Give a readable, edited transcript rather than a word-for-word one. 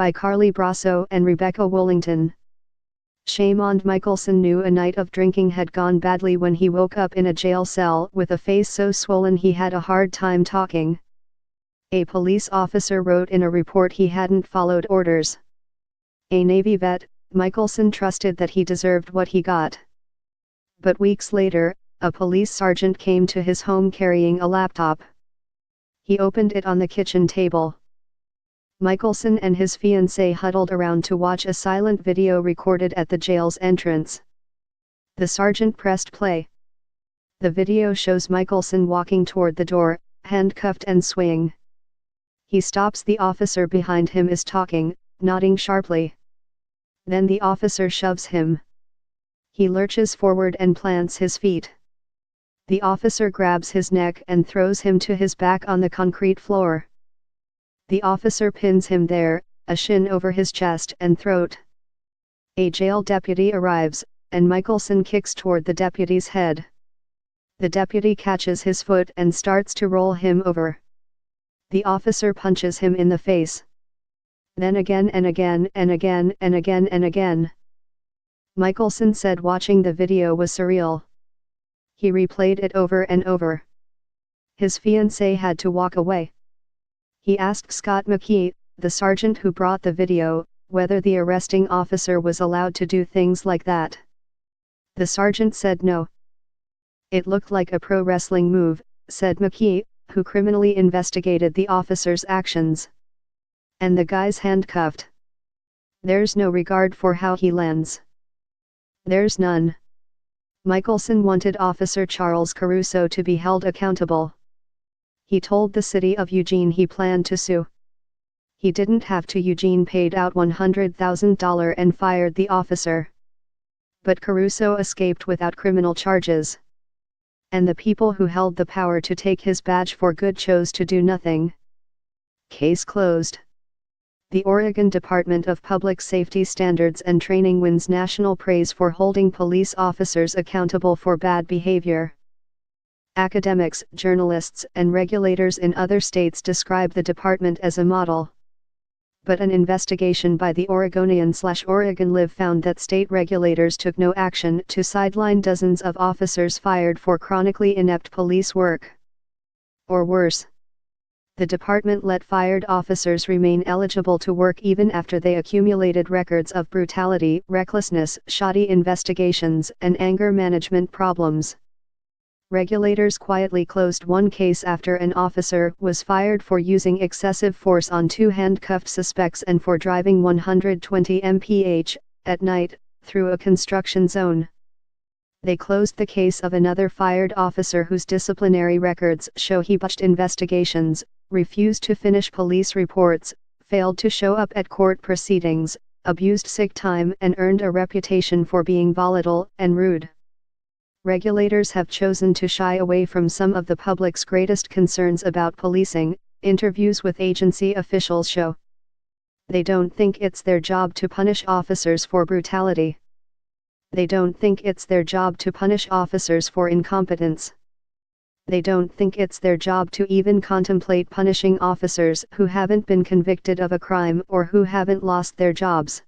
by Carly Brasso and Rebecca Wollington. Shaymond Michelson knew a night of drinking had gone badly when he woke up in a jail cell with a face so swollen he had a hard time talking. A police officer wrote in a report he hadn't followed orders. A Navy vet, Michelson trusted that he deserved what he got. But weeks later, a police sergeant came to his home carrying a laptop. He opened it on the kitchen table. Michelson and his fiancée huddled around to watch a silent video recorded at the jail's entrance. The sergeant pressed play. The video shows Michelson walking toward the door, handcuffed and swaying. He stops. The officer behind him is talking, nodding sharply. Then the officer shoves him. He lurches forward and plants his feet. The officer grabs his neck and throws him to his back on the concrete floor. The officer pins him there, a shin over his chest and throat. A jail deputy arrives, and Michelson kicks toward the deputy's head. The deputy catches his foot and starts to roll him over. The officer punches him in the face. Then again and again and again and again and again. Michelson said watching the video was surreal. He replayed it over and over. His fiancée had to walk away. He asked Scott McKee, the sergeant who brought the video, whether the arresting officer was allowed to do things like that. The sergeant said no. It looked like a pro wrestling move, said McKee, who criminally investigated the officer's actions. And the guy's handcuffed. There's no regard for how he lands. There's none. Michelson wanted Officer Charles Caruso to be held accountable. He told the city of Eugene he planned to sue. He didn't have to. Eugene paid out $100,000 and fired the officer. But Caruso escaped without criminal charges. And the people who held the power to take his badge for good chose to do nothing. Case closed. The Oregon Department of Public Safety Standards and Training wins national praise for holding police officers accountable for bad behavior. Academics, journalists, and regulators in other states describe the department as a model. But an investigation by the Oregonian/Oregon Live found that state regulators took no action to sideline dozens of officers fired for chronically inept police work. Or worse. The department let fired officers remain eligible to work even after they accumulated records of brutality, recklessness, shoddy investigations, and anger management problems. Regulators quietly closed one case after an officer was fired for using excessive force on two handcuffed suspects and for driving 120 mph, at night, through a construction zone. They closed the case of another fired officer whose disciplinary records show he botched investigations, refused to finish police reports, failed to show up at court proceedings, abused sick time, and earned a reputation for being volatile and rude. Regulators have chosen to shy away from some of the public's greatest concerns about policing. Interviews with agency officials show they don't think it's their job to punish officers for brutality. They don't think it's their job to punish officers for incompetence. They don't think it's their job to even contemplate punishing officers who haven't been convicted of a crime or who haven't lost their jobs.